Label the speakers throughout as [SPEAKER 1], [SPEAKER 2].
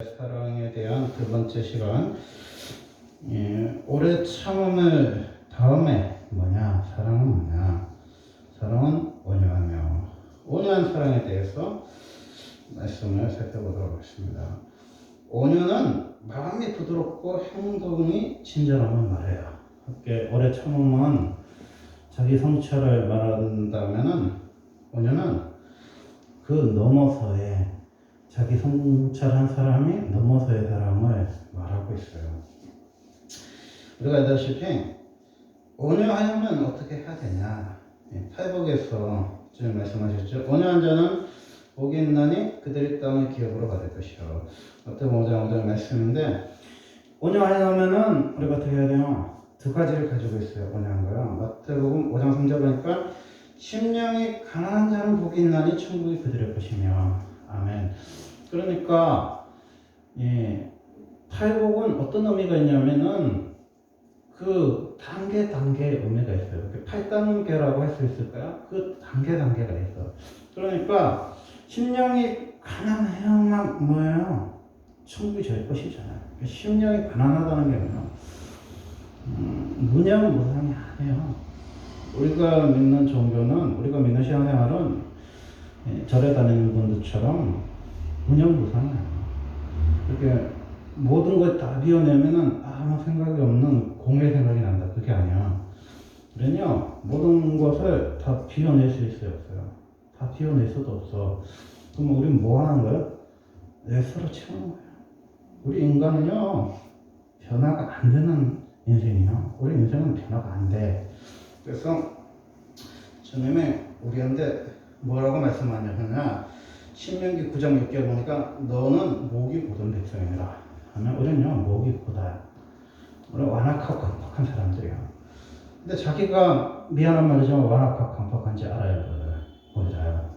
[SPEAKER 1] 사랑에 대한 두 번째 시간. 오래 참음을 다음에 뭐냐? 사랑은 뭐냐? 사랑은 온유하며. 온유한 사랑에 대해서 말씀을 살펴보도록 하겠습니다. 온유는 마음이 부드럽고 행동이 친절함을 말해요. 오래 참음은 자기 성찰을 말한다면은 온유는 그 넘어서의 자기 성찰한 사람이 넘어서의 사람을 말하고 있어요. 우리가 알다시피 온유하려면 어떻게 해야 되냐? 팔복에서 지금 말씀하셨죠. 온유한 자는 복이 있나니 그들이 땅의 기업으로 받을 것이요. 마태복음 5장 말씀인데, 온유하려면은 우리가 어떻게 해야 돼요? 두 가지를 가지고 있어요. 온유한 거요. 마태복음 5장 3절 보니까 심령이 가난한 자는 복이 있나니 천국이 그들의 것이며. 아멘. 그러니까 팔복은 어떤 의미가 있냐면은 그 단계의 의미가 있어요. 8단계라고 할 수 있을까요? 그 단계가 있어. 그러니까 심령이 가난해야만 뭐예요? 천국이 저희 것이잖아요. 심령이 가난하다는 게 뭐예요? 무념무상이 아니에요. 우리가 믿는 종교는, 우리가 믿는 신앙생활은 절에 다니는 분들처럼 무념무상해요. 이렇게 모든 걸 다 비워내면은 아무 생각이 없는 공의 생각이 난다. 그게 아니야. 그러냐, 모든 것을 다 비워낼 수 있어요, 없어요? 다 비워낼 수도 없어. 그럼 우리는 뭐 하는 거예요? 스스로 채우는 거예요. 우리 인간은요, 변화가 안 되는 인생이에요. 우리 인생은 변화가 안 돼. 그래서 주님이 우리한테 뭐라고 말씀하냐면, 신명기 9장 6절 보니까 너는 목이 고든 백성이라 하면, 우리는요 목이 고다요. 우리 완악하고 강팍한 사람들이야. 근데 자기가 미안한 말이지만 완악하고 강팍한지 알아야 보여요.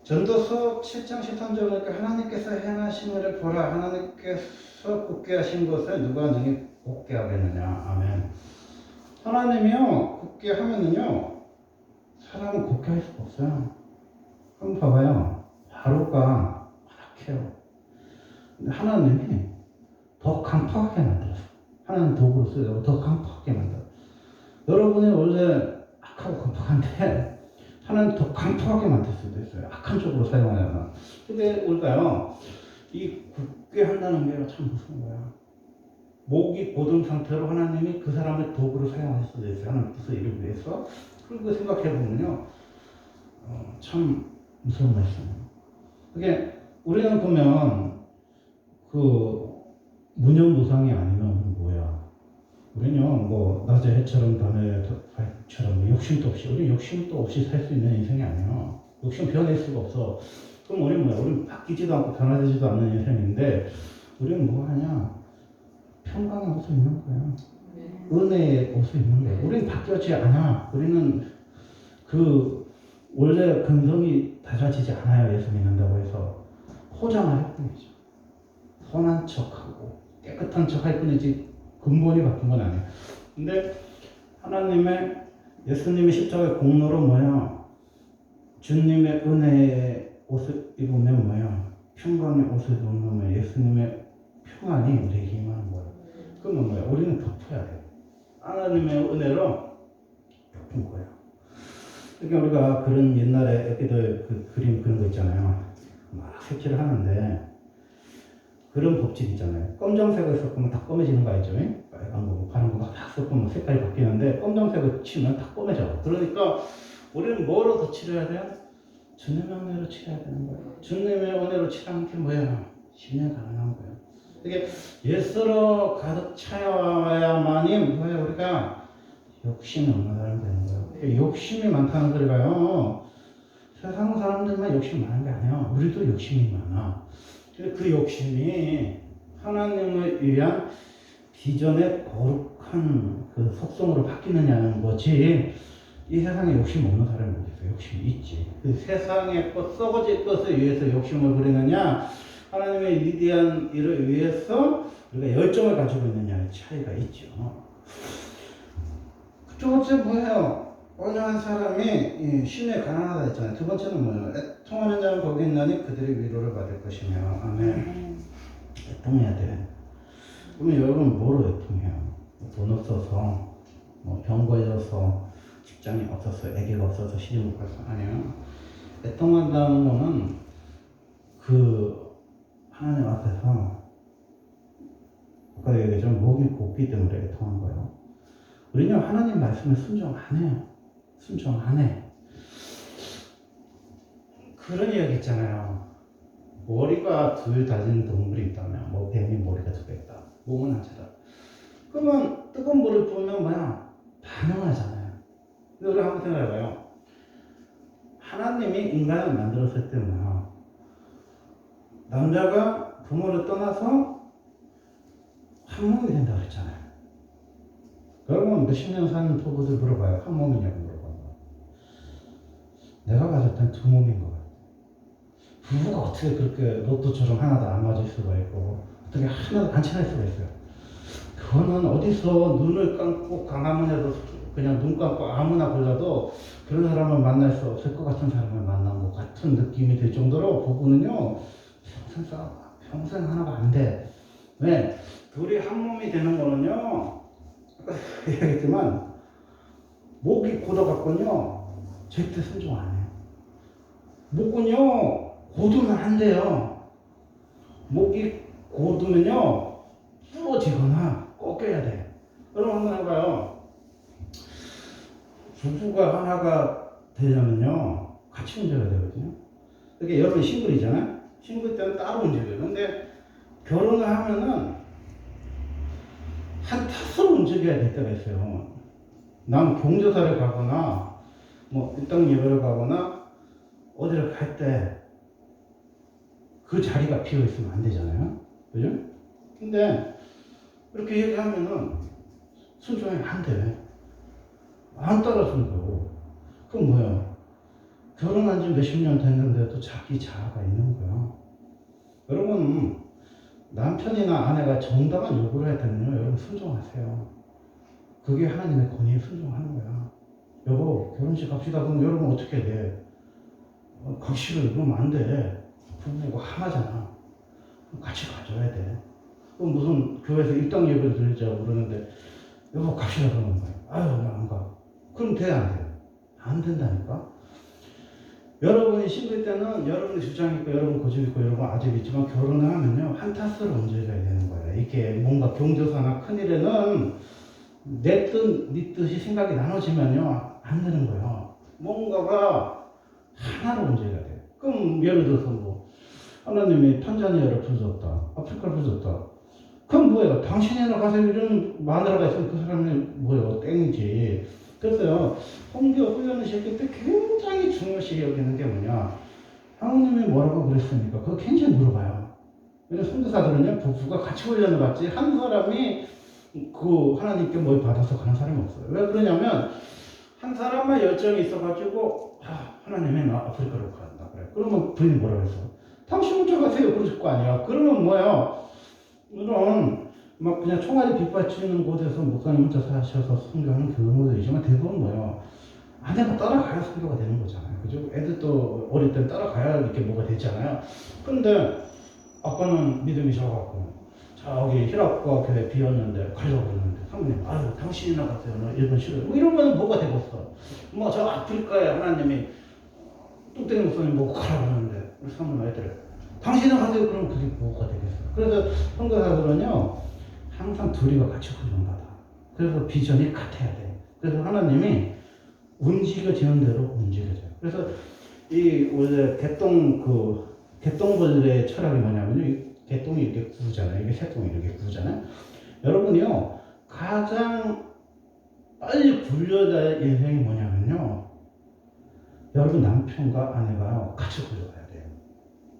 [SPEAKER 1] 전도서 7장 13절 보니까 하나님께서 행하신 일을 보라. 하나님께서 굳게 하신 것을 누가 능히 굳게 하겠느냐. 아멘. 하나님이요 굳게 하면은요 사람은 굳게 할 수가 없어요. 한번 봐봐요. 바로가 완악해요. 근데 하나님이 더 강팍하게 만들었어. 하나님 도구로 쓰려고 더 강팍하게 만들어. 여러분이 원래 악하고 강팍한데 하나님 더 강팍하게 만들 수도 있어요. 악한 쪽으로 사용하려면. 근데 우리가요 이 굳게 한다는 게 참 무서운 거야. 목이 고든 상태로 하나님이 그 사람을 도구로 사용할 수도 있어요. 하나님께서 이를 위해서. 그리고 생각해보면요 참 무서운 말씀이에요. 그게 우리는 보면 그 무념무상이 아니면 뭐야? 우리는요 뭐 낮에 해처럼 밤에 달처럼 욕심도 없이, 우리 욕심도 없이 살 수 있는 인생이 아니에요. 욕심 변할 수가 없어. 그럼 우리는 뭐야? 우리는 바뀌지도 않고 변화되지도 않는 인생인데 우리는 뭐 하냐? 평강의 옷을 입는 거예요. 은혜의 옷을 입는 거예요. 우리는 바뀌었지 않아. 우리는 그 원래 근성이 달라지지 않아요. 예수 믿는다고 해서 포장을 할 뿐이죠. 선한 척하고 깨끗한 척할 뿐이지 근본이 바뀐 건 아니에요. 근데 하나님의 예수님의 십자가의 공로로 뭐야? 주님의 은혜의 옷을 입으면 뭐야? 평강의 옷을 입으면 예수님의 평안이 우리에게 임하는 거예요. 그러면 뭐야? 우리는 덮어야 돼요. 하나님의 은혜로 덮은 거예요. 그러니까 우리가 그런 옛날에 애기들 그 그림 그런 거 있잖아요. 막 색칠을 하는데 그런 법칙 있잖아요. 검정색을 섞으면 다 검해지는 거 알죠? 빨간 거, 파란 거 막 다 섞으면 색깔이 바뀌는데 검정색을 칠면 다 검해져. 그러니까 우리는 뭐로 더 칠해야 돼요? 주님의 은혜로 칠해야 되는 거예요. 주님의 은혜로 칠하는 게 뭐예요? 심령 가능한 거예요. 이게 예수로 가득 차야만이 뭐예요? 우리가 욕심이 없는 사람이 되는 거예요. 욕심이 많다는 소리가요. 세상 사람들만 욕심이 많은 게 아니에요. 우리도 욕심이 많아. 그 욕심이 하나님을 위한 비전의 거룩한 그 속성으로 바뀌느냐는 거지. 이 세상에 욕심 없는 사람이 어디 있어요? 욕심이 있지. 그 세상의 것, 썩어질 것을 위해서 욕심을 부리느냐, 하나님의 위대한 일을 위해서 우리가 열정을 가지고 있느냐의 차이가 있죠. 그쪽은 뭐예요? 온유한 사람이 이 심에 가난하다 했잖아요. 두 번째는 뭐예요? 애통하는 자는 복이 있나니 그들이 위로를 받을 것이며. 아멘. 애통해야 돼. 그러면 여러분 뭐로 애통해요? 돈 없어서, 뭐 병 걸려서, 직장이 없어서, 애기가 없어서, 시집 못 가서. 아니요. 애통한다는 거는 그 하나님 앞에서 아까 얘기했지만 목이 곱기 때문에 애통한 거예요. 우리는 하나님 말씀에 순종 안 해요. 순종 안 해. 그런 이야기 있잖아요. 머리가 둘 다진 동물이 있다면, 뭐 뱀이 머리가 두 개 있다. 몸은 하체다. 그러면 뜨거운 물을 부으면 뭐야? 반응하잖아요. 근데 우리 한번 생각해봐요. 하나님이 인간을 만들었을 때 뭐야? 남자가 부모를 떠나서 한 몸이 된다고 했잖아요. 여러분 몇십 년 사는 부부들 물어봐요. 한 몸이냐고 물어봐요. 내가 봤을 땐 두 몸인 것 같아요. 부부가 어떻게 그렇게 로또처럼 하나도 안 맞을 수가 있고 어떻게 하나도 안 친할 수가 있어요. 그거는 어디서 눈을 감고 강화문 해도 그냥 눈 감고 아무나 골라도 그런 사람을 만날 수 없을 것 같은 사람을 만난 것 같은 느낌이 들 정도로 부부는요 평생 하나가 안 돼. 왜? 둘이 한 몸이 되는 거는요 얘기했지만 목이 곧아갖고요 절대 순종 안 해요. 목은요 고두면 안 돼요. 목이 고두면요 부러지거나 꺾여야 돼. 여러분 한번 해봐요. 부부가 하나가 되려면요 같이 움직여야 되거든요. 그러니까 여러분 싱글이잖아요. 싱글 때는 따로 움직여요. 근데 결혼을 하면은 한 탓으로 움직여야 될 때가 있어요. 남 경조사를 가거나 뭐 일당 예배를 가거나 어디를 갈 때 그 자리가 비어 있으면 안 되잖아요. 그죠? 근데 그렇게 얘기하면은 순종이 안 돼. 안 따라주는 거고. 그럼 뭐야? 결혼한 지 몇십 년 됐는데도 자기 자아가 있는 거야. 여러분, 남편이나 아내가 정당한 요구를 할 때는요, 여러분 순종하세요. 그게 하나님의 권위에 순종하는 거야. 여보, 결혼식 갑시다. 그럼 여러분 어떻게 돼? 가기 싫어. 그러면 안 돼. 부부가 하나잖아. 같이 가져야 돼. 그럼 무슨 교회에서 일당 예배를 드리자고 그러는데, 여보, 갑시다. 그러는 거야. 아유, 나 안 가. 그럼 돼, 안 돼? 안 된다니까? 여러분이 싱글 때는 여러분의 주장이 있고, 여러분 고집이 있고, 여러분 아집이 있지만, 결혼을 하면요, 한 탓으로 움직여야 되는 거예요. 이게 뭔가 경조사나 큰일에는 내 뜻, 네 뜻이 생각이 나눠지면요, 안 되는 거예요. 뭔가가 하나로 움직여야 돼요. 그럼 예를 들어서 뭐, 하나님이 탄자니아를 부르셨다, 아프리카를 부르셨다. 그럼 뭐예요? 당신이나 가서 이런 마누라가 있으면 그 사람이 뭐예요? 땡이지. 그래서요, 홍교 훈련을 시킬 때 굉장히 중요시 여기는 게 뭐냐? 하나님이 뭐라고 그랬습니까? 그거 굉장히 물어봐요. 왜냐면 선교사들은요, 부부가 같이 훈련을 받지, 한 사람이 그 하나님께 뭘 받아서 가는 사람이 없어요. 왜 그러냐면, 한 사람만 열정이 있어가지고, 하나님이 나 아프리카로 간다. 그래. 그러면 부인이 뭐라고 했어? 당신 혼자 가세요. 그러실 거 아니야. 그러면 뭐예요? 물론 막 그냥 총알이 빗받치는 곳에서 목사님 혼자 사셔서 선교하는 경우들이지만 대부분 뭐예요? 아내가 따라가야 선교가 되는 거잖아요. 그죠? 애들도 어릴 때 따라가야 이렇게 뭐가 되잖아요. 그런데 아빠는 믿음이 적었고 저기 히락과 교회 비었는데 가려고 그러는데 사모님 아유 당신이나 가세요. 너 일본 싫어요. 뭐 이러면 뭐가 되겠어. 뭐 저 아프리카에 하나님이 뚝배기 목사님 보고 가라고 하는데 우리 사모님 애들 당신은 가세요. 그러면 그게 뭐가 되겠어요. 그래서 선교사들은요 항상 둘이가 같이 훈련받아. 그래서 비전이 같아야 돼. 그래서 하나님이 움직여지는 대로 움직여져요. 그래서 이 원래 개똥벌레의 철학이 뭐냐면요, 이 개똥이 이렇게 구우잖아요. 이게 새똥이 이렇게 구우잖아요. 여러분이요 가장 빨리 굴려야 인생이 뭐냐면요, 여러분 남편과 아내가 같이 굴려가야 돼요.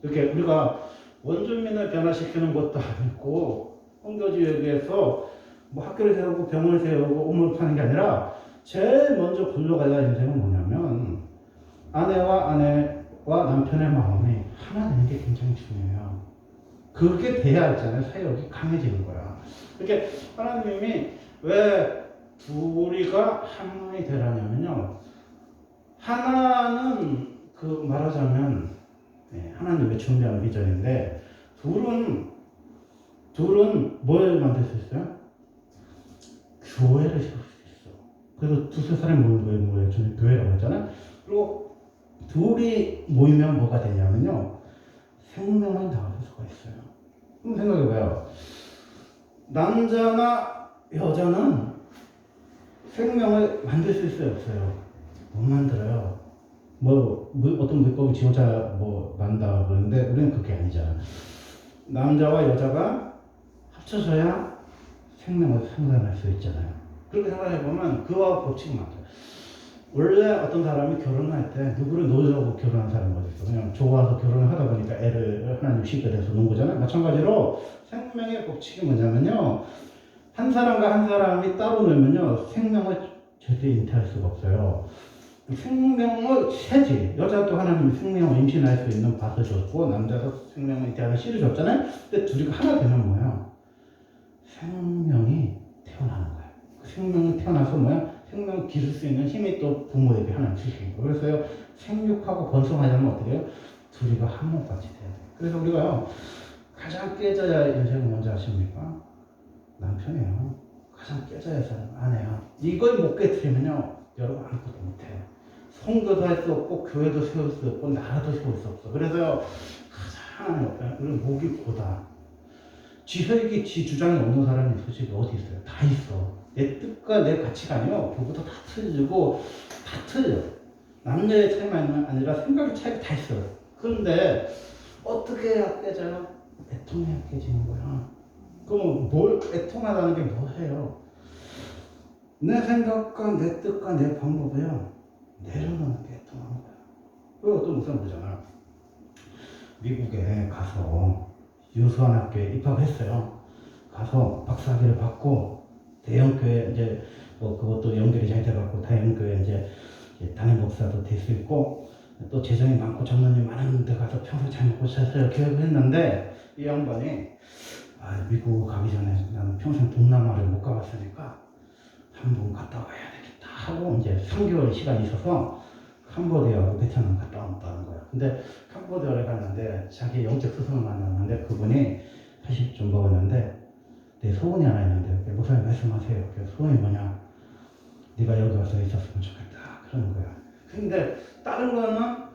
[SPEAKER 1] 이렇게 우리가 원주민을 변화시키는 것도 아니고 홍교지역에서 뭐 학교를 세우고 병원을 세우고 우물을 파는 게 아니라 제일 먼저 굴러가야 인생은 뭐냐면 아내와 남편의 마음이 하나 되는 게 굉장히 중요해요. 그게 돼야 있잖아요. 사역이 강해지는 거야. 이렇게 하나님이 왜 둘이가 한 몸이 되라냐면요, 하나는 그 말하자면 하나님의 준비한 비전인데 둘은 뭘 만들 수 있어요? 교회를 세울 수 있어. 그래서 두세 사람이 모이는 거예요. 저는 교회라고 했잖아요. 그리고 둘이 모이면 뭐가 되냐면요. 생명을 나올 수가 있어요. 그럼 생각해봐요. 남자나 여자는 생명을 만들 수 있어요, 없어요? 못 만들어요. 어떤 물고기 지 혼자 만다 그러는데 우리는 그게 아니잖아. 남자와 여자가 합쳐져야 생명을 생산할 수 있잖아요. 그렇게 생각해보면 그와 법칙이 맞아요. 원래 어떤 사람이 결혼할 때 누구를 놓으려고 결혼한 사람이 어디 있어? 그냥 좋아서 결혼을 하다 보니까 애를 하나님 싣게 돼서 놓은 거잖아요. 마찬가지로 생명의 법칙이 뭐냐면요. 한 사람과 한 사람이 따로 놀면요. 생명을 절대 잉태할 수가 없어요. 생명을 세지. 여자도 하나님이 생명을 임신할 수 있는 밭을 줬고 남자도 생명을 잉태하는 씨를 줬잖아요. 근데 둘이 하나 되면 뭐야? 생명이 태어나는 거야. 그 생명이 태어나서 뭐야? 생명을 기를 수 있는 힘이 또 부모에게 하나님 주시는 거예요. 그래서요. 생육하고 번성하려면 어떻게 해요? 둘이가 한 몸같이 돼야 돼요. 그래서 우리가요. 가장 깨져야 인생을 먼저 아십니까? 남편이에요. 가장 깨져야 사람 아내야. 이걸 못 깨뜨리면요. 여러분 아무것도 못해요. 성도도 할 수 없고 교회도 세울 수 없고 나라도 세울 수 없어. 그래서요. 가장 우리 목이 고다. 지혈기 지 주장이 없는 사람이 솔직히 어디 있어요? 다 있어. 내 뜻과 내 가치관이요. 그것도 다 틀리고 다 틀려. 남녀의 차이만 아니라 생각의 차이가 다 있어요. 그런데 어떻게 해야 깨져요? 애통해야 깨지는 거야. 그럼 애통하다는 게 뭐예요? 내 생각과 내 뜻과 내 방법이요. 내려놓는 게 애통하는 거야. 그 어떤 목사님 그러잖아. 미국에 가서 유수한 학교에 입학했어요. 가서 박사학위를 받고 대형교회 이제 그것도 연결이 잘 돼갖고 대형교회 이제 담임 목사도 될 수 있고 또 재정이 많고 전문이 많은 데 가서 평생 잘 먹고 살아요 계획을 했는데 이 양반이 미국 가기 전에 나는 평생 동남아를 못 가봤으니까 한번 갔다 와야 되겠다 하고 이제 3개월 시간이 있어서 캄보디아하고 베트남 갔다 왔다는 거야. 근데 캄보디아를 갔는데 자기 영적 스승을 만났는데 그분이 80좀 먹었는데 내 소원이 하나 있는데 목사님 말씀하세요. 그 소원이 뭐냐? 네가 여기 와서 있었으면 좋겠다 그러는 거야. 근데 다른 거는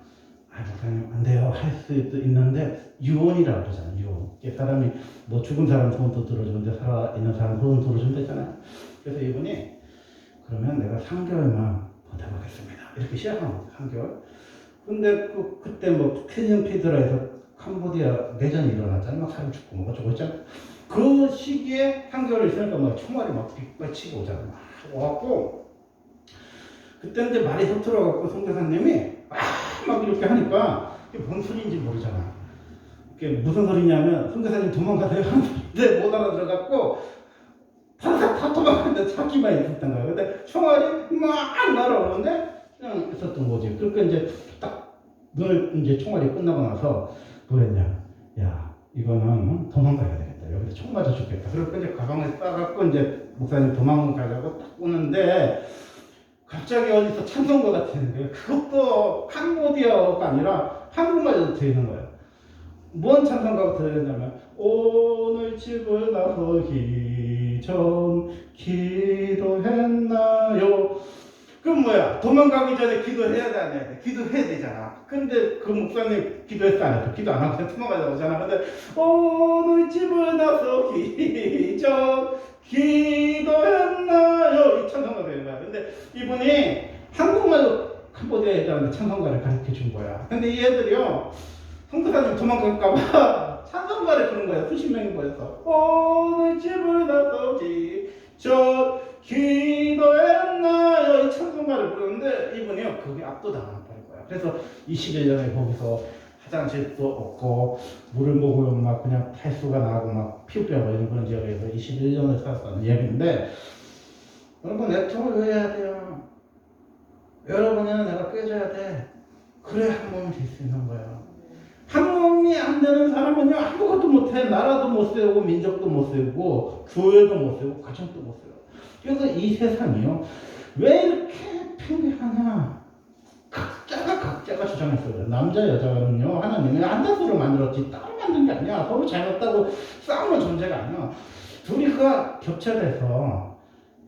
[SPEAKER 1] 목사님 안 돼요 할 수 있는데 유언이라고 그러잖아. 유언. 사람이 죽은 사람 소원도 들어주는데 살아있는 사람 소원 들어준다잖아요. 그래서 이분이 그러면 내가 3개월만 버텨보겠습니다. 이렇게 시작한 거죠. 3개월. 근데 그때 캐니언 피드라에서 캄보디아 내전이 일어났잖아요. 막 사람 죽고 어쩌고 했잖아. 그 시기에 3개월 있으니까 총알이 막 빗발치고 오잖아. 막 와갖고 그때 이제 말이 서툴어갖고 선교사님이 막 이렇게 하니까 이게 뭔 소리인지 모르잖아. 이게 무슨 소리냐면 선교사님 도망가세요 하는데 못 알아들어갖고 다 도망갔는데 자기만 있었던 거야. 근데 총알이 막 날아오는데 그냥 있었던 거지. 그러니까 이제 딱 이제 총알이 끝나고 나서 뭐랬냐? 야 이거는 도망가야 되겠다. 여기서 총 맞아 죽겠다. 그래서 이제 가방을 싸갖고 이제 목사님 도망가려고 딱 오는데 갑자기 어디서 찬송가 같은 거예요. 그것도 캄보디아가 아니라 한국말로 들리는 거예요. 뭔 찬송가가 들리냐면 오늘 집을 나서기 전 기도했나요? 그럼 뭐야? 도망가기 전에 기도해야 돼, 안 해야 돼? 기도해야 되잖아. 근데 그 목사님 기도했어, 안 했어? 기도 안 하고 그냥 도망가자고 하잖아. 근데 오늘 집을 나서기 전 기도했나요? 이 찬송가 되는 거야. 근데 이분이 한국말로 캄보디아 애들한테 찬송가를 가르쳐 준 거야. 근데 이 애들이요, 선교사님 도망갈까봐 찬송가를 부른 거야. 수십 명이 모여서 오늘 집을 나서기 저 기도했나요? 이 찬송가를 부르는데 이분이요 그게 압도당한 거야. 그래서 21년에 거기서 화장실도 없고 물을 먹으면 막 그냥 탈수가 나고 막 피부병 이런 그런 지역에서 21년을 살았다는 이야기인데 여러분 애통을 왜 해야 돼요? 여러분은 내가 깨져야 돼. 그래 한 몸이 될 수 있는 거야. 한 몸이 안 되는 사람은요 아무것도 못해. 나라도 못 세우고 민족도 못 세우고 교회도 못 세우고 가정도 못 세우고. 그래서 이 세상이요 왜 이렇게 팽팽하냐? 이때가 주장했어요. 남자 여자는요 하나님이 안다스로 만들었지 따로 만든 게 아니야. 서로 잘못다고 싸우는 존재가 아니야. 둘이가 겹쳐져서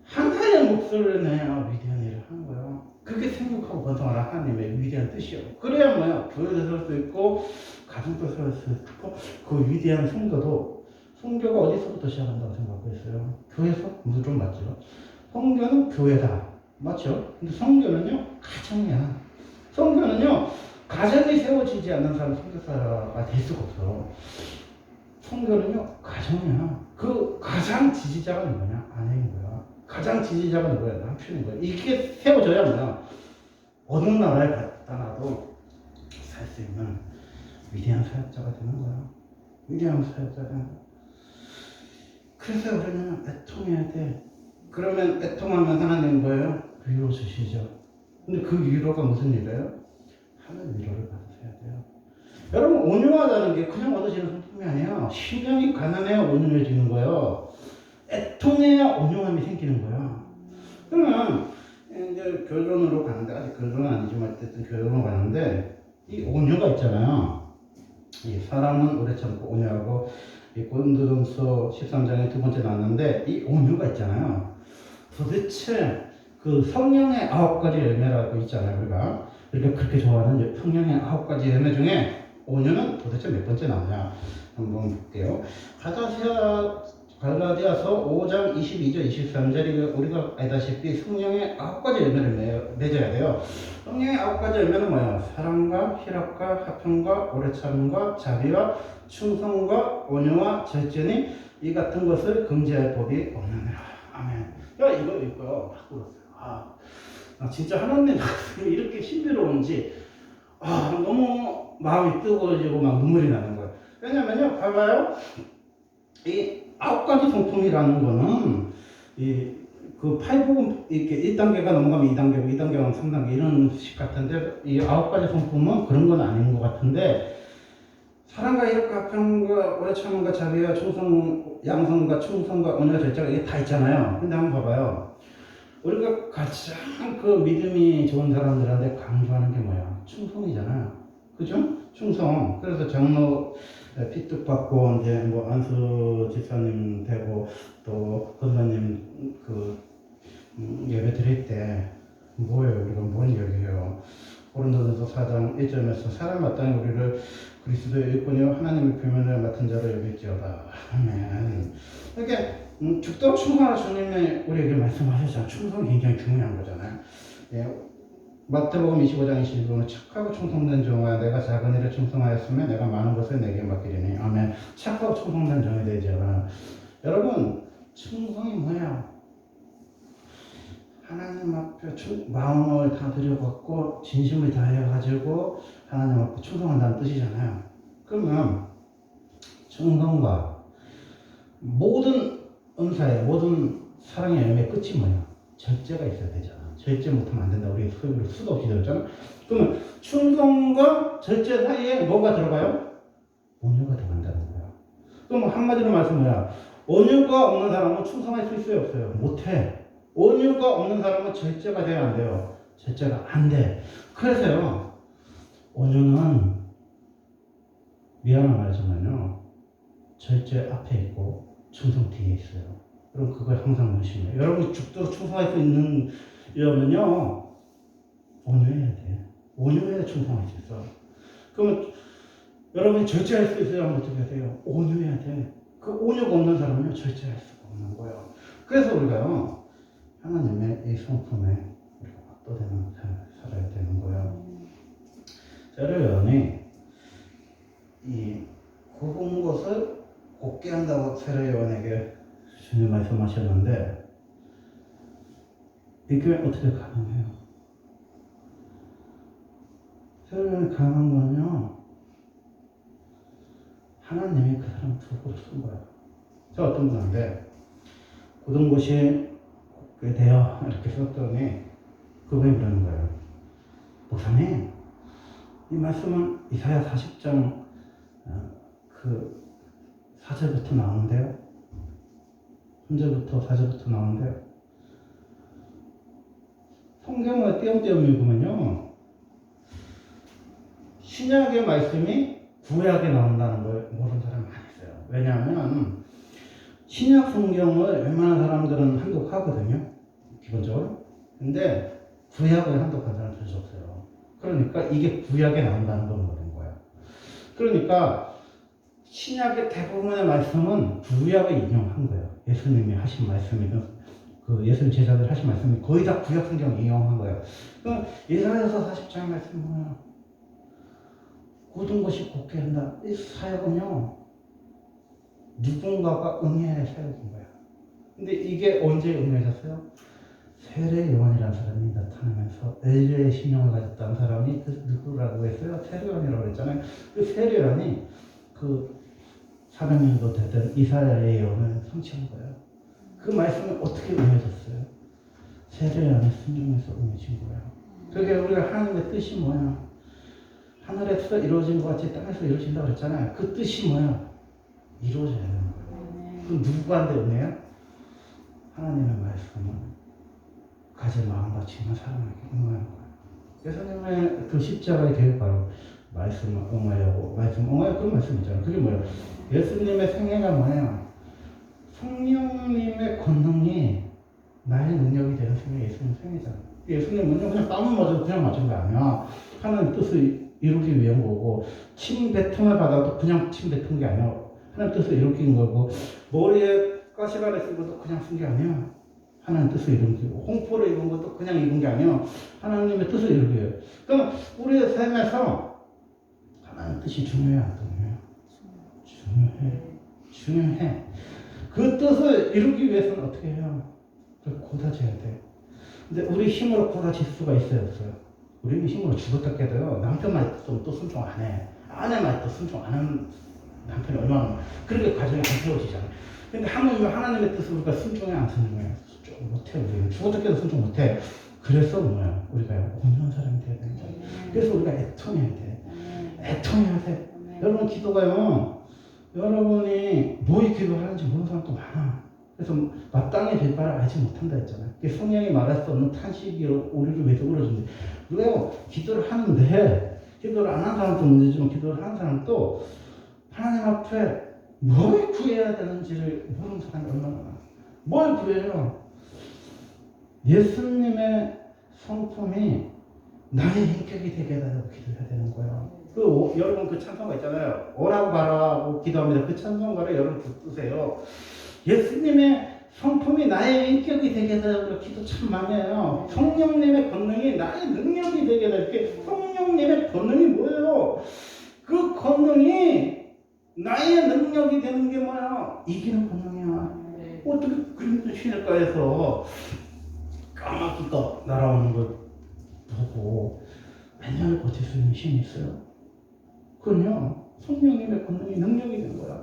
[SPEAKER 1] 하나의 목소리를 내야 위대한 일을 하는 거예요. 그게 생육하고 번성하는 하나님의 위대한 뜻이에요. 그래야 뭐야 교회도 설 수 있고 가정도 설 수 있고 그 위대한 성교가 어디서부터 시작한다고 생각하고 있어요? 교회에서? 물론 맞죠. 성교는 교회다. 맞죠? 근데 성교는요 가정이야. 성교는요 가정이 세워지지 않는 사람 성교사가 될 수가 없어. 성교는요 가정이야. 그 가장 지지자가 누구냐? 아내인 거야. 가장 지지자가 누구야? 남편인 거야. 이게 세워져야 뭐야? 어느 나라에 갖다 놔도 살 수 있는 위대한 사역자가 되는 거야. 위대한 사역자가 되는 거야. 그래서 우리는 애통해야 돼. 그러면 애통하면 하나님 뭐예요? 위로 주시죠. 근데 그 위로가 무슨 일이에요? 하나님 위로를 받으셔야 돼요. 여러분 온유하다는 게 그냥 얻어지는 성품이 아니야. 심령이 가난해야 온유해지는 거예요. 애통해야 온유함이 생기는 거야. 그러면 이제 결론으로 가는데 아직 결론은 아니지만 어쨌든 결론으로 가는데 이 온유가 있잖아요. 이 사람은 오래 참고 온유하고 이 고린도전서 13장에 두 번째 나왔는데 이 온유가 있잖아요. 도대체 그 성령의 9가지 열매라고 있잖아요. 우리가 그렇게 좋아하는 성령의 9가지 열매 중에 온유는 도대체 몇 번째 나오냐 한번 볼게요. 갈라디아서 5장 22절 23절이 우리가 알다시피 성령의 9가지 열매를 맺어야 돼요. 성령의 9가지 열매는 뭐야? 사랑과 희락과 화평과 오래 참음과 자비와 충성과 온유와 절제니 이 같은 것을 금지할 법이 없느니라. 아멘. 야 이거 읽고요 막 울었어요. 진짜 하나님 이렇게 신비로운지 너무 마음이 뜨거워지고 막 눈물이 나는 거예요. 왜냐면요 봐봐요. 이 9가지 성품이라는 거는 그 팔복음 이렇게 1단계가 넘어가면 2단계고 2단계가 넘어가면 3단계 이런 식 같은데 이 9가지 성품은 그런 건 아닌 것 같은데 사랑과 희락과 화평과 오래 참음과 자비와 충성, 양성과 충성과 온유와 절제가 이게 다 있잖아요. 근데 한번 봐봐요. 우리가 가장 그 믿음이 좋은 사람들한테 강조하는 게 뭐야? 충성이잖아요. 그죠? 충성. 그래서 장로 피뚝받고 이제 뭐 안수 집사님 되고 또 권사님 예배 드릴 때 뭐예요? 우리가 뭔 얘기해요? 고린도전서 4장 1절에서 사람 마땅히 우리를 그리스도의 일꾼이요 하나님의 표면을 맡은 자로 여길지어다. 아멘. 이렇게 죽도록 충성하라 주님이 우리에게 말씀하셨잖아요. 충성이 굉장히 중요한 거잖아요. 예, 마태복음 25장 22절은 착하고 충성된 종아 내가 작은 일에 충성하였으면 내가 많은 것을 내게 맡기리니. 아멘. 착하고 충성된 종이 되죠. 여러분 충성이 뭐예요? 하나님 앞에 마음을 다 들여갖고 진심을 다해가지고 하나님 앞에 충성한다는 뜻이잖아요. 그러면 충성과 모든 은사의 모든 사랑의 열매 끝이 뭐야? 절제가 있어야 되잖아. 절제 못하면 안 된다. 우리 수도 없이 들었잖아. 그러면 충성과 절제 사이에 뭐가 들어가요? 온유가 들어간다는 거야. 그럼 한마디로 말씀 뭐야? 온유가 없는 사람은 충성할 수 있어요? 없어요? 못해. 온유가 없는 사람은 절제가 돼야 안 돼요. 절제가 안 돼. 그래서요, 온유는 미안한 말이지만요, 절제 앞에 있고 충성 뒤에 있어요. 여러분 그걸 항상 보시면 여러분 죽도록 충성할 수 있는 이러면요, 온유해야 돼. 온유해야 충성할 수 있어. 그러면 여러분이 절제할 수 있어야 어떻게 돼요? 온유해야 돼. 그 온유가 없는 사람은요, 절제할 수가 없는 거예요. 그래서 우리가요, 하나님의 이 성품에 우리가 압도되는 삶을 살아야 되는 거예요. 세례요한이 이 굽은 것을 곱게 한다고 세례요한에게 주님 말씀하셨는데 이게 어떻게 가능해요? 세례요한이 가능한 거는요, 하나님이 그 사람 두고 쓴 거예요. 저 어떤 분인데 굳은 곳이 되어 이렇게 썼더니 그분이 그러는 거예요. 목사님, 이 말씀은 이사야 40장 그 4절부터 나오는데요. 3절부터 4절부터 나오는데요. 성경을 띄엄띄엄 읽으면요, 신약의 말씀이 구약에 나온다는 걸 모르는 사람이 많이 있어요. 왜냐하면 신약 성경을 웬만한 사람들은 한독하거든요. 기본적으로. 근데 구약을 한독한 사람은 별로 없어요. 그러니까 이게 구약에 나온다는 걸 모르는 거예요. 그러니까 신약의 대부분의 말씀은 구약을 인용한 거예요. 예수님이 하신 말씀이든 그 예수님 제자들 하신 말씀이 거의 다 구약 성경을 인용한 거예요. 그럼 이사야서 40장의 말씀은 뭐예요? 굳은 것이 굳게 한다. 이 사역은요, 누군가가 응해야 사역인 거야. 근데 이게 언제 응해졌어요? 세례 요한이라는 사람이 나타나면서 엘리의 신령을 가졌다는 사람이 그 누구라고 했어요? 세례 요한이라고 했잖아요. 그 세례 요한이 그 400년도 됐던 이사야의 예언을 성취한 거예요. 그 말씀이 어떻게 응해졌어요? 세례 요한의 순종에서 응해진 거예요. 그게 우리가 하나님의 뜻이 뭐야? 하늘에서 이루어진 것 같이 땅에서 이루어진다고 그랬잖아요. 그 뜻이 뭐야? 이루어져야 되는 거예요. 그럼 누구한테 응해요? 하나님의 말씀은 가지 마음 바치는 사람에게 응하는 거예요. 예수님의 그 십자가의 계획 바로 말씀을 응하려고 말씀 응하려 그런 말씀 있잖아요. 그게 뭐예요? 예수님의 생애가 뭐예요? 성령님의 권능이 나의 능력이 되는 생애 예수님 생애잖아요. 예수님은요 그냥 땀을 맞아도 그냥 맞은 거 아니야. 하나님 뜻을 이루기 위한 거고 침 뱉음을 받아도 그냥 침 뱉은 게 아니야. 하나님 뜻을 이루기 거고 머리에 가시관을 쓴 것도 그냥 쓴 게 아니야. 하나님 뜻을 이룬 거고 홍포를 입은 것도 그냥 입은 게 아니야. 하나님의 뜻을 이루기 위해. 그럼 우리의 삶에서 하나님 뜻이 중요해 안 중요해요? 중요해. 그 뜻을 이루기 위해서는 어떻게 해요? 그걸 고다져야 돼. 근데 우리 힘으로 고다질 수가 있어요 없어요? 우리는 힘으로 죽었다 깨도요 남편 말 또 순종 안 해. 아내 말 또 순종 안 하는 남편이 얼마나 그렇게 가정이 안 세워지잖아요. 근데 하나님의 뜻을 우리가 순종해 안 순종해? 순종 못해. 우리는 죽었다 깨도 순종 못해. 그래서 뭐야? 우리가 온전한 사람이 돼야 되는 거야. 그래서 우리가 애통해야 돼. 애통해야 돼. 여러분 기도가요. 여러분이 뭐에 기도하는지 모르는 사람도 많아. 그래서 마땅히 될 바를 알지 못한다 했잖아요. 성령이 말할 수 없는 탄식으로 우리를 위해서 울어준대. 우리가 기도를 하는데 기도를 안 하는 사람도 문제지만 기도를 하는 사람도 하나님 앞에 뭘 구해야 되는지를 모르는 사람이 얼마나 많아. 뭘 구해요? 예수님의 성품이 나의 인격이 되게 해달라고 기도해야 되는 거예요. 여러분 그 찬송가 있잖아요. 오라고 바라고 기도합니다. 그 찬송가를 여러분 듣으세요. 예수님의 성품이 나의 인격이 되게 해달라고 기도 참 많이 해요. 성령님의 권능이 나의 능력이 되게 해달라고. 성령님의 권능이 뭐예요? 그 권능이 나의 능력이 되는 게 뭐야? 이기는 권능이야. 어떻게 그런 신일가에서 까마귀가 날아오는 걸 보고 몇 년을 버틸 수 있는 힘이 있어요? 그건요, 성령님의 권능이 능력이 되는 거야.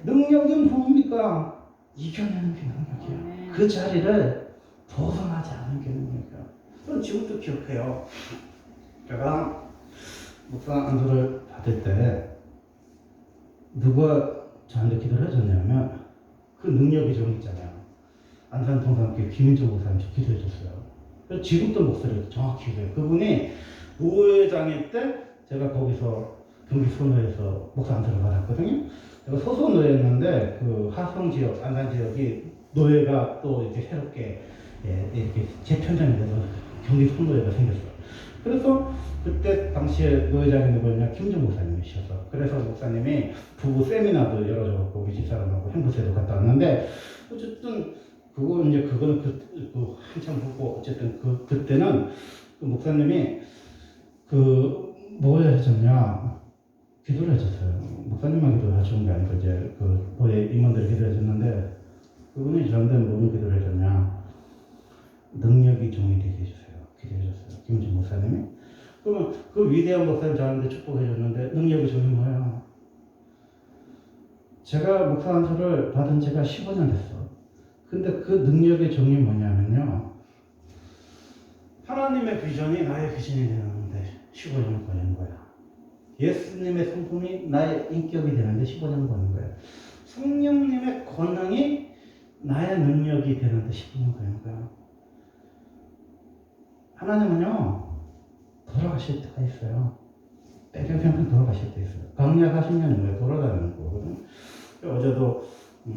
[SPEAKER 1] 능력은 뭡니까? 이겨내는 게 능력이야. 그 자리를 벗어나지 않는 게 능력이야. 그럼 지금도 기억해요. 제가 목사 안수를 받을 때 누가 저한테 기도를 해줬냐면 그 능력이 좀 있잖아요. 안산통상교회 김인조 목사님 저 기도해줬어요. 그래서 지금도 목소리를 정확히 해요. 그분이 노회장일 때 제가 거기서 경기 소노에서 목사 안수를 받았거든요. 제가 소속 노예였는데 그 하성 지역, 안산 지역이 노예가 또 이렇게 새롭게 이렇게 재편장이 돼서 경기 소노예가 생겼어요. 그래서 그때 당시에 노회장이 누구였냐? 김정 목사님이셔서. 그래서 목사님이 부부 세미나도 열어줘갖고 우리 집사람하고 행보세도 갔다 왔는데 어쨌든 그거는 한참 보고 어쨌든 그때는 그 목사님이 뭘 해줬냐? 기도를 해줬어요. 목사님만 기도를 해준 게 아니고 이제 그 교회 임원들 기도해 줬는데 그분이 저한테 무슨 기도를 해줬냐? 능력이 종이 되게 해주세요. 기도해 줬어요. 김정 목사님이. 그러면 그 위대한 목사님 저한테 축복해 줬는데 능력이 종이 뭐예요? 제가 목사 안수를 받은 지가 15년 됐어. 근데 그 능력의 종이 뭐냐면요. 하나님의 비전이 나의 비전이 되는데 15년 걸리는 거야. 예수님의 성품이 나의 인격이 되는데 15년 걸리는 거야. 성령님의 권능이 나의 능력이 되는데 15년 걸리는 거야. 하나님은요. 돌아가실 때가 있어요. 그냥 돌아가실 때 있어요. 강약 40년은 왜 돌아다니는 거거든. 어제도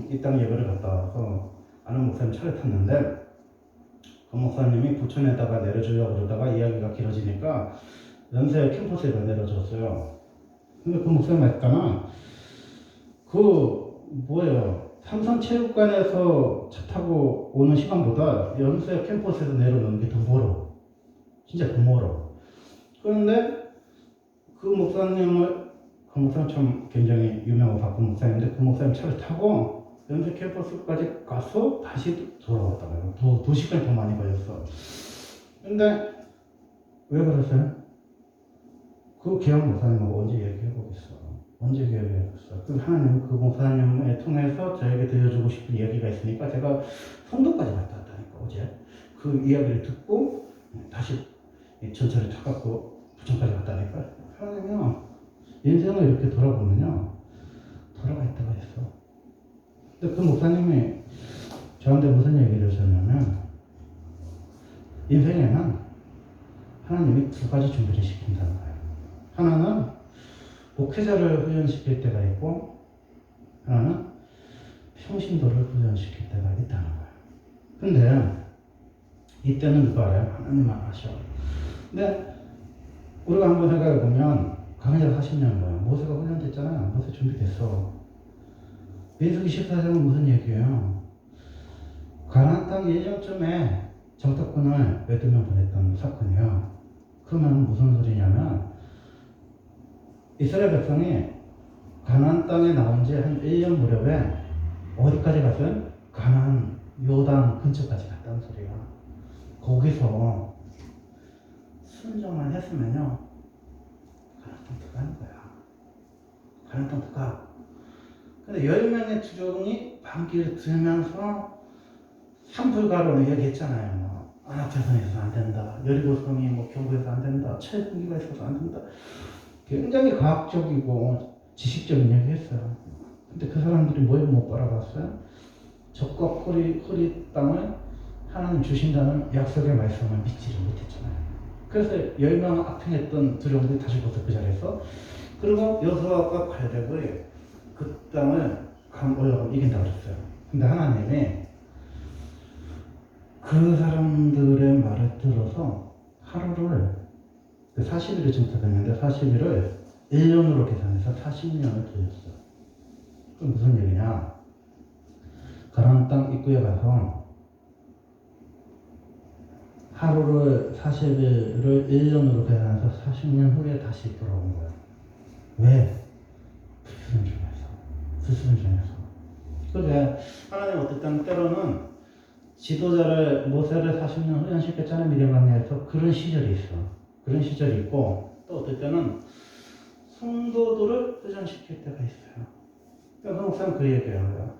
[SPEAKER 1] 이 땅 예배를 갔다 와서 아는 목사님 차를 탔는데 그 목사님이 부천에다가 내려주려고 그러다가 이야기가 길어지니까 연세 캠퍼스에다 내려줬어요. 근데 그 목사님 했잖아. 뭐예요. 삼성체육관에서 차 타고 오는 시간보다 연세 캠퍼스에서 내려놓는 게 더 멀어. 진짜 더 멀어. 그런데 그 목사님 참 굉장히 유명하고 바쁜 목사님인데 그 목사님 차를 타고 연세 캠퍼스까지 가서 다시 돌아왔다고요. 2시간이 더 많이 걸렸어. 근데 왜 그랬어요? 그 개혁 목사님하고 언제 얘기해보겠어. 언제 얘기해보겠어. 그 하나님 그 목사님을 통해서 저에게 들려주고 싶은 이야기가 있으니까 제가 성도까지 갔다 왔다니까 어제. 그 이야기를 듣고 다시 전철을 타갖고 부천까지 갔다니까. 하나님이요. 인생을 이렇게 돌아보면요. 돌아가 있다가 했어. 근데 그 목사님이 저한테 무슨 얘기를 하셨냐면 인생에는 하나님이 2가지 준비를 시킨다는 거예요. 하나는 목회자를 훈련시킬 때가 있고 하나는 평신도를 훈련시킬 때가 있다는 거예요. 근데 이때는 누가 알아요? 하나님만 아셔. 근데 우리가 한번 생각해 보면 강약 40년 거야. 모세가 훈련됐잖아요. 모세 준비됐어. 민수기 14장은 무슨 얘기예요? 가나안 땅 1년쯤에 정탐꾼을 12명 보냈던 사건이에요. 그 말은 무슨 소리냐면 이스라엘 백성이 가나안 땅에 나온 지 한 1년 무렵에 어디까지 갔어요? 가나안 요단 근처까지 갔다는 소리야. 거기서 순종만 했으면요 가나안 땅 들어가는 거야. 가나안 땅 들어가. 근데 10명의 주종이 반기를 들면서 산불가로는 얘기했잖아요. 뭐 안악자성에 있어서 안 된다. 여리고성이 뭐 경부에서 안 된다. 철분기가 있어서 안 된다. 굉장히 과학적이고 지식적인 얘기 했어요. 근데 그 사람들이 뭘 못 바라봤어요? 적과 허리 땅을 하나님 주신다는 약속의 말씀을 믿지를 못했잖아요. 그래서 10명 악행했던 두령들이 다시 벗어 그 자리에서 그리고 여호수아가 칼렙을 그 땅을 올라가면 이긴다고 그랬어요. 근데 하나님이 그 사람들의 말을 들어서 하루를 40일을 정착했는데 40일을 1년으로 계산해서 40년을 돌렸어요. 그럼 무슨 얘기냐? 가나안 땅 입구에 가서 하루를 40일을 1년으로 계산해서 40년 후에 다시 돌아온 거예요. 왜? 불순종해서. 그게 하나님 어쨌든 때로는 지도자를 모세를 40년 훈련시켰잖아요. 미디안강야에서. 그런 시절이 있어. 그런 시절이 있고 또 어떨 때는 성도들을 훈련시킬 때가 있어요. 그러니까 그 목사는 그 얘기예요.